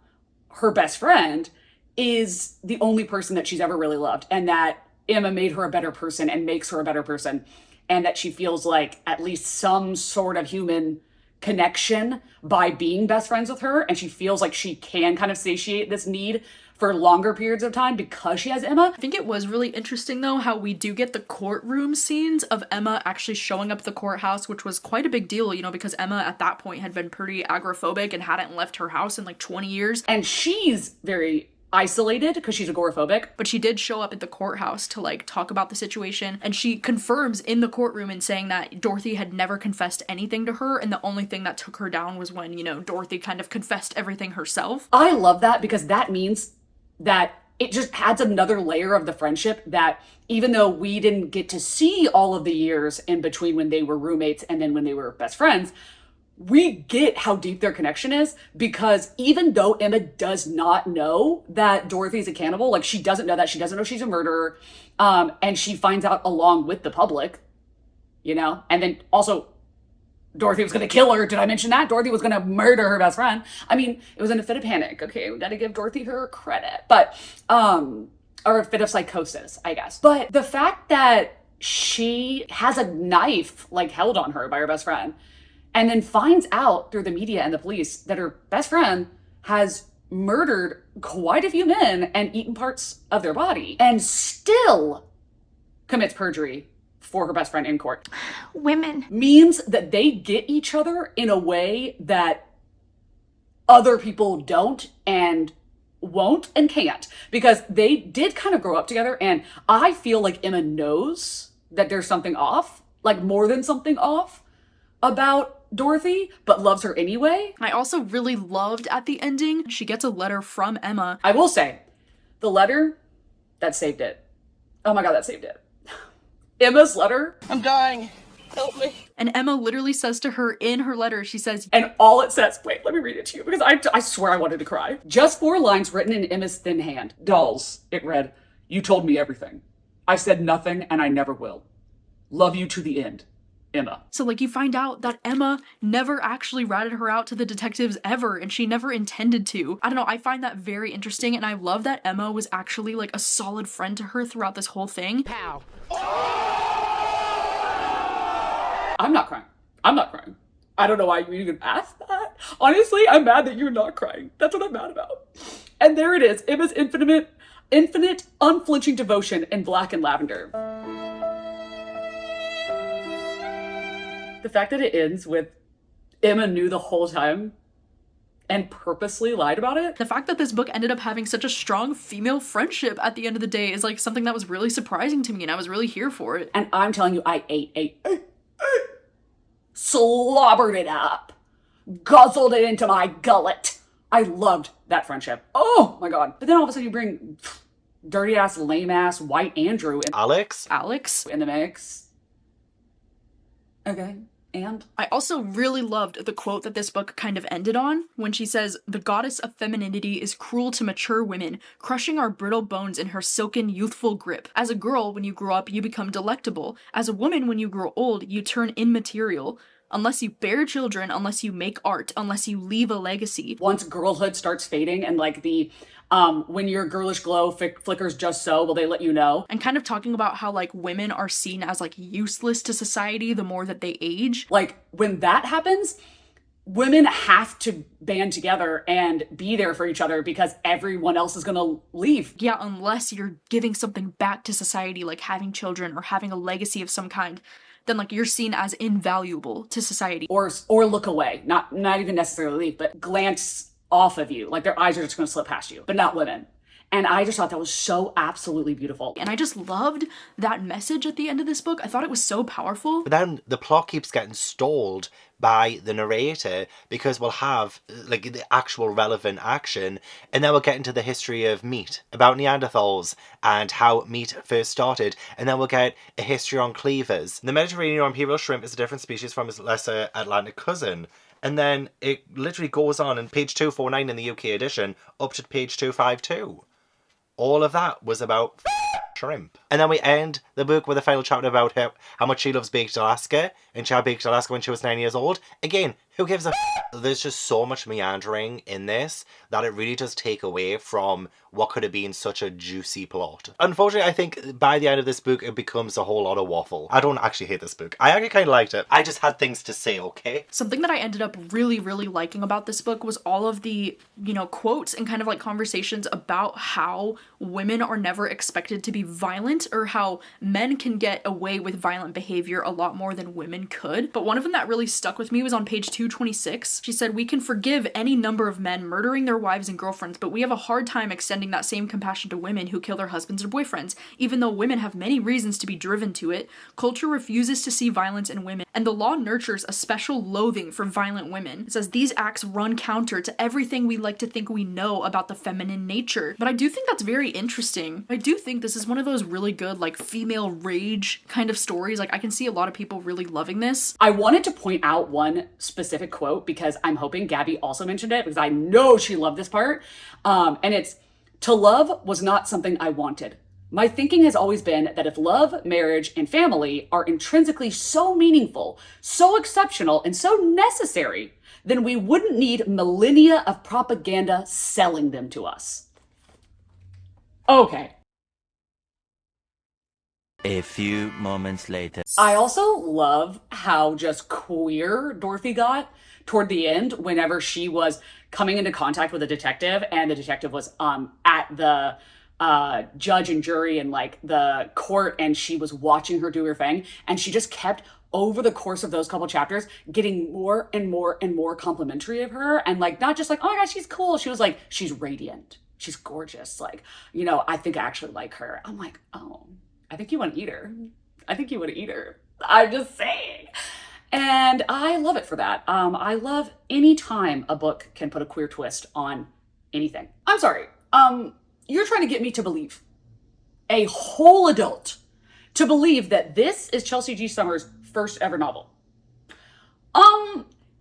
Speaker 1: her best friend, is the only person that she's ever really loved, and that Emma made her a better person and makes her a better person, and that she feels like at least some sort of human connection by being best friends with her, and she feels like she can kind of satiate this need for longer periods of time because she has Emma.
Speaker 3: I think it was really interesting though how we do get the courtroom scenes of Emma actually showing up at the courthouse, which was quite a big deal, you know, because Emma at that point had been pretty agoraphobic and hadn't left her house in like 20 years.
Speaker 1: And she's very isolated because she's agoraphobic.
Speaker 3: But she did show up at the courthouse to like talk about the situation, and she confirms in the courtroom in saying that Dorothy had never confessed anything to her, and the only thing that took her down was when, you know, Dorothy kind of confessed everything herself.
Speaker 1: I love that, because that means that it just adds another layer of the friendship, that even though we didn't get to see all of the years in between when they were roommates and then when they were best friends, we get how deep their connection is, because even though Emma does not know that Dorothy's a cannibal, like she doesn't know that, she doesn't know she's a murderer, and she finds out along with the public, you know, and then also Dorothy was going to kill her. Did I mention that? Dorothy was going to murder her best friend. I mean, it was in a fit of panic. Okay, we got to give Dorothy her credit. But, or a fit of psychosis, I guess. But the fact that she has a knife, like, held on her by her best friend, and then finds out through the media and the police that her best friend has murdered quite a few men and eaten parts of their body, and still commits perjury for her best friend in court.
Speaker 4: Women.
Speaker 1: Means that they get each other in a way that other people don't and won't and can't, because they did kind of grow up together, and I feel like Emma knows that there's something off, like more than something off about Dorothy, but loves her anyway.
Speaker 3: I also really loved at the ending, she gets a letter from Emma.
Speaker 1: I will say, the letter, that saved it. Oh my God, that saved it. Emma's letter.
Speaker 6: I'm dying. Help me.
Speaker 3: And Emma literally says to her in her letter, she says,
Speaker 1: and all it says, wait, let me read it to you, because I swear I wanted to cry. Just 4 lines written in Emma's thin hand. Dolls, it read, you told me everything. I said nothing, and I never will. Love you to the end. Emma.
Speaker 3: So like you find out that Emma never actually ratted her out to the detectives ever, and she never intended to. I don't know, I find that very interesting, and I love that Emma was actually like a solid friend to her throughout this whole thing.
Speaker 6: Pow.
Speaker 1: I'm not crying. I'm not crying. I don't know why you even asked that. Honestly, I'm mad that you're not crying. That's what I'm mad about. And there it is. Emma's infinite, unflinching devotion in black and lavender. the fact that it ends with Emma knew the whole time and purposely lied about it.
Speaker 3: The fact that this book ended up having such a strong female friendship at the end of the day is like something that was really surprising to me, and I was really here for it.
Speaker 1: And I'm telling you, I ate, slobbered it up, guzzled it into my gullet. I loved that friendship. Oh my God. But then all of a sudden you bring dirty ass, lame ass, white Andrew in
Speaker 2: Alex?
Speaker 1: in the mix. Okay. And
Speaker 3: I also really loved the quote that this book kind of ended on when she says, "The goddess of femininity is cruel to mature women, crushing our brittle bones in her silken, youthful grip. As a girl, when you grow up, you become delectable. As a woman, when you grow old, you turn immaterial. Unless you bear children, unless you make art, unless you leave a legacy."
Speaker 1: Once girlhood starts fading and like the when your girlish glow flickers just so, will they let you know?
Speaker 3: And kind of talking about how like women are seen as like useless to society the more that they age.
Speaker 1: Like when that happens, women have to band together and be there for each other because everyone else is gonna leave.
Speaker 3: Yeah, unless you're giving something back to society, like having children or having a legacy of some kind, then like you're seen as invaluable to society.
Speaker 1: Or look away. Not even necessarily leave, but glance off of you. Like their eyes are just gonna slip past you, but not women. And I just thought that was so absolutely beautiful.
Speaker 3: And I just loved that message at the end of this book. I thought it was so powerful.
Speaker 2: But then the plot keeps getting stalled by the narrator because we'll have like the actual relevant action and then we'll get into the history of meat, about Neanderthals and how meat first started, and then we'll get a history on cleavers. The Mediterranean or imperial shrimp is a different species from its lesser Atlantic cousin. And then it literally goes on in page 249 in the UK edition up to page 252. All of that was about shrimp. And then we end the book with a final chapter about how much she loves baked Alaska, and she had baked Alaska when she was 9 years old. Again, who gives a There's just so much meandering in this that it really does take away from what could have been such a juicy plot. Unfortunately, I think by the end of this book, it becomes a whole lot of waffle. I don't actually hate this book. I actually kind of liked it. I just had things to say, okay?
Speaker 3: Something that I ended up really, really liking about this book was all of the, quotes and kind of like conversations about how women are never expected to be violent, or how men can get away with violent behavior a lot more than women could. But one of them that really stuck with me was on page 226. She said, "We can forgive any number of men murdering their wives and girlfriends, but we have a hard time extending that same compassion to women who kill their husbands or boyfriends. Even though women have many reasons to be driven to it, culture refuses to see violence in women, and the law nurtures a special loathing for violent women. It says these acts run counter to everything we like to think we know about the feminine nature." But I do think that's very interesting. I do think this is one of those really good, like, female rage kind of stories. Like, I can see a lot of people really loving this.
Speaker 1: I wanted to point out one specific quote because I'm hoping Gabby also mentioned it because I know she loved this part. And it's, "To love was not something I wanted. My thinking has always been that if love, marriage, and family are intrinsically so meaningful, so exceptional, and so necessary, then we wouldn't need millennia of propaganda selling them to us." Okay.
Speaker 10: A few moments later.
Speaker 1: I also love how just queer Dorothy got toward the end whenever she was coming into contact with a detective, and the detective was at the judge and jury and like the court, and she was watching her do her thing, and she just kept over the course of those couple chapters getting more and more and more complimentary of her, and like not just like, "Oh my gosh, she's cool." She was like, "She's radiant, she's gorgeous, like, I think I actually like her." I'm like, "Oh, I think you want to eat her. I think you want to eat her." I'm just saying. And I love it for that. I love any time a book can put a queer twist on anything. I'm sorry. You're trying to get me to believe, a whole adult, to believe that this is Chelsea G. Summers' first ever novel.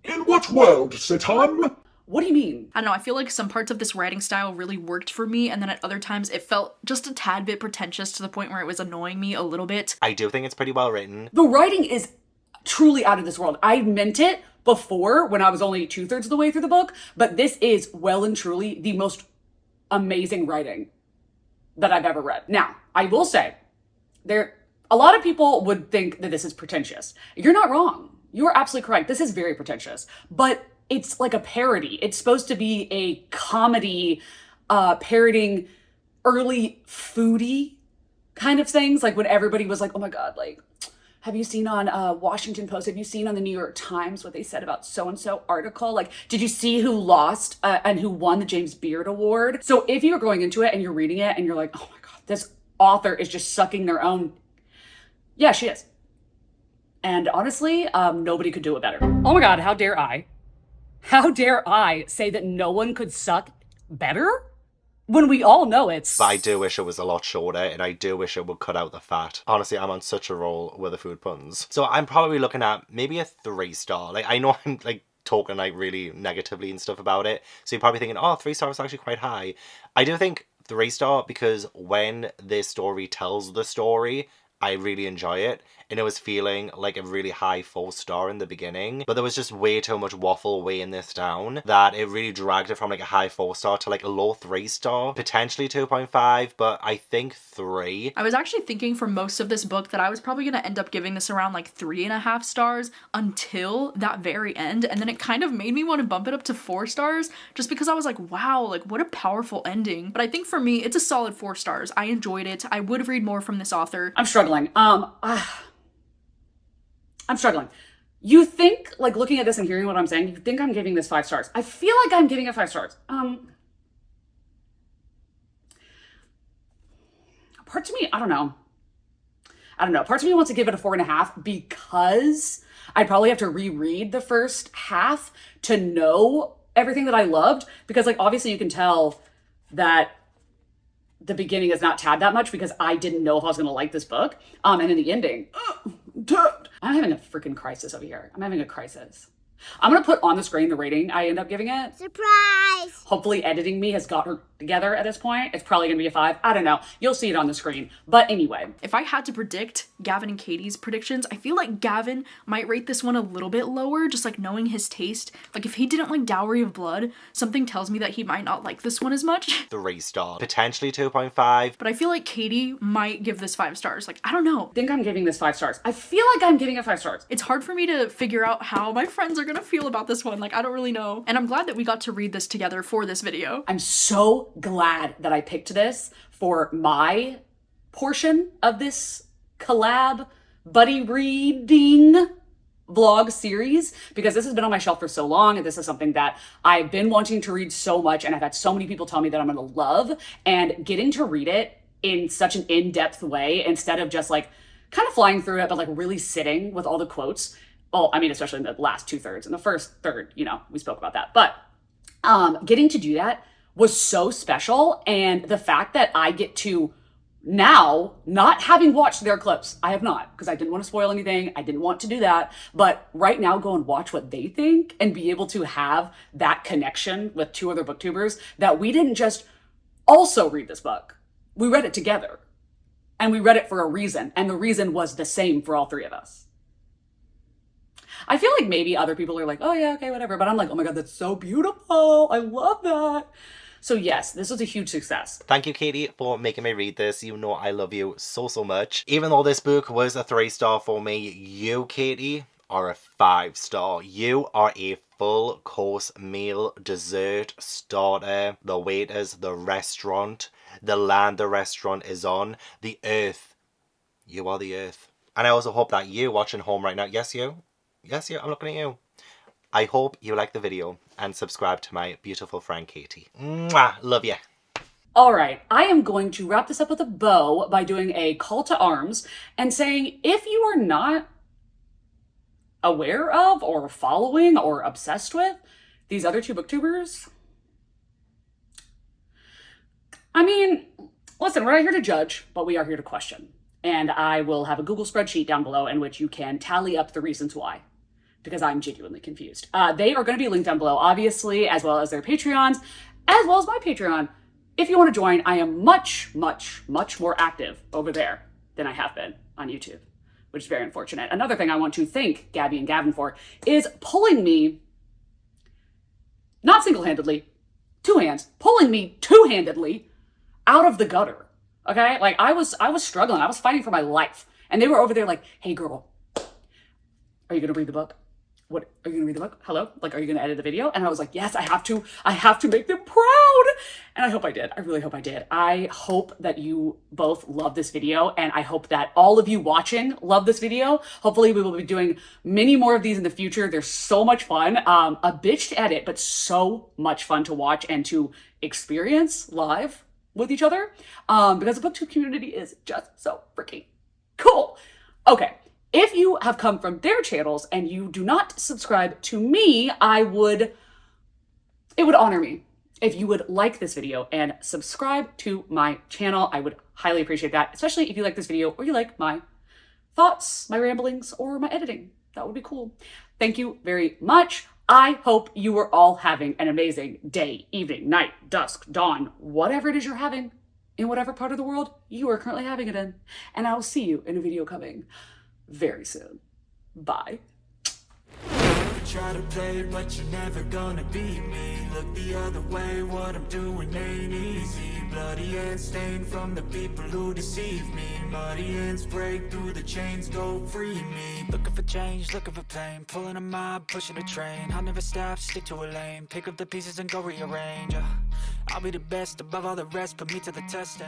Speaker 9: In what world, Sitam?
Speaker 1: What do you mean?
Speaker 3: I don't know, I feel like some parts of this writing style really worked for me, and then at other times it felt just a tad bit pretentious to the point where it was annoying me a little bit.
Speaker 2: I do think it's pretty well written.
Speaker 1: The writing is truly out of this world. I meant it before when I was only 2/3 of the way through the book, but this is well and truly the most amazing writing that I've ever read. Now, I will say, a lot of people would think that this is pretentious. You're not wrong. You are absolutely correct. This is very pretentious, but it's like a parody. It's supposed to be a comedy, parodying early foodie kind of things. Like when everybody was like, "Oh my God, like, Have you seen on Washington Post? Have you seen on the New York Times what they said about so-and-so article? Like, did you see who lost and who won the James Beard Award? So if you're going into it and you're reading it and you're like, oh my God, this author is just sucking their own. Yeah, she is. And honestly, nobody could do it better. Oh my God, how dare I? How dare I say that no one could suck better? When we all know it's...
Speaker 2: But I do wish it was a lot shorter, and I do wish it would cut out the fat. Honestly, I'm on such a roll with the food puns. So I'm probably looking at maybe a 3-star. Like, I know I'm like talking like really negatively and stuff about it. So you're probably thinking, oh, 3 stars is actually quite high. I do think 3-star because when this story tells the story, I really enjoy it. And it was feeling like a really high 4-star in the beginning. But there was just way too much waffle weighing this down that it really dragged it from like a high 4-star to like a low 3-star. Potentially 2.5, but I think 3.
Speaker 3: I was actually thinking for most of this book that I was probably going to end up giving this around like 3.5 stars until that very end. And then it kind of made me want to bump it up to 4 stars just because I was like, wow, like what a powerful ending. But I think for me, it's a solid 4 stars. I enjoyed it. I would read more from this author.
Speaker 1: I'm struggling. I'm struggling. You think, like looking at this and hearing what I'm saying, you think I'm giving this 5 stars. I feel like I'm giving it 5 stars. Parts of me, I don't know. Parts of me wants to give it a 4.5 because I'd probably have to reread the first half to know everything that I loved. Because like, obviously you can tell that the beginning is not tabbed that much because I didn't know if I was going to like this book. And in the ending, I'm having a freaking crisis over here. I'm having a crisis. I'm going to put on the screen the rating I end up giving it.
Speaker 4: Surprise!
Speaker 1: Hopefully editing me has got her together at this point. It's probably going to be a 5. I don't know. You'll see it on the screen. But anyway.
Speaker 3: If I had to predict Gavin and Katie's predictions, I feel like Gavin might rate this one a little bit lower, just like knowing his taste. Like if he didn't like Dowry of Blood, something tells me that he might not like this one as much.
Speaker 2: 3-star. Potentially 2.5.
Speaker 3: But I feel like Katie might give this 5 stars. Like, I don't know.
Speaker 1: I think I'm giving this 5 stars. I feel like I'm giving it 5 stars.
Speaker 3: It's hard for me to figure out how my friends are gonna feel about this one. Like, I don't really know. And I'm glad that we got to read this together for this video.
Speaker 1: I'm so glad that I picked this for my portion of this collab buddy reading vlog series because this has been on my shelf for so long and this is something that I've been wanting to read so much and I've had so many people tell me that I'm gonna love, and getting to read it in such an in-depth way instead of just like kind of flying through it but like really sitting with all the quotes. Well, I mean, especially in the last 2/3. In the first third, you know, we spoke about that. But getting to do that was so special. And the fact that I get to now, not having watched their clips, I have not, because I didn't want to spoil anything. I didn't want to do that. But right now, go and watch what they think and be able to have that connection with 2 other booktubers that we didn't just also read this book. We read it together. And we read it for a reason. And the reason was the same for all 3 of us. I feel like maybe other people are like, oh yeah, okay, whatever. But I'm like, oh my God, that's so beautiful. I love that. So yes, this was a huge success.
Speaker 2: Thank you, Katie, for making me read this. You know I love you so, so much. Even though this book was a 3-star for me, you, Katie, are a 5-star. You are a full course meal, dessert, starter, the waiters, the restaurant, the land the restaurant is on, the earth. You are the earth. And I also hope that you watching home right now, yes, you, I'm looking at you. I hope you like the video and subscribe to my beautiful friend Katie. Mwah, love ya.
Speaker 1: All right, I am going to wrap this up with a bow by doing a call to arms and saying, if you are not aware of or following or obsessed with these other 2 booktubers, I mean, listen, we're not here to judge, but we are here to question. And I will have a Google spreadsheet down below in which you can tally up the reasons why, because I'm genuinely confused. They are going to be linked down below, obviously, as well as their Patreons, as well as my Patreon. If you want to join, I am much, much, much more active over there than I have been on YouTube, which is very unfortunate. Another thing I want to thank Gabby and Gavin for is pulling me, not single-handedly, 2 hands, pulling me 2-handedly out of the gutter. Okay? Like I was struggling. I was fighting for my life. And they were over there like, hey girl, are you going to read the book? what, are you gonna read the book? Hello? Like, are you gonna edit the video? And I was like, yes, I have to make them proud. And I hope I did. I really hope I did. I hope that you both love this video, and I hope that all of you watching love this video. Hopefully we will be doing many more of these in the future. They're so much fun. A bitch to edit, but so much fun to watch and to experience live with each other. Because the booktube community is just so freaking cool. Okay. If you have come from their channels and you do not subscribe to me, it would honor me if you would like this video and subscribe to my channel. I would highly appreciate that, especially if you like this video or you like my thoughts, my ramblings, or my editing. That would be cool. Thank you very much. I hope you are all having an amazing day, evening, night, dusk, dawn, whatever it is you're having in whatever part of the world you are currently having it in. And I will see you in a video coming very soon. Bye.
Speaker 11: Try to play, but you're never gonna beat me. Look the other way, what I'm doing ain't easy. Bloody hands stained from the people who deceive me. Muddy hands break through the chains, go free me. Looking for change, looking for pain. Pulling a mob, pushing a train. I'll never stop, stick to a lane. Pick up the pieces and go rearrange. I'll be the best above all the rest, put me to the test.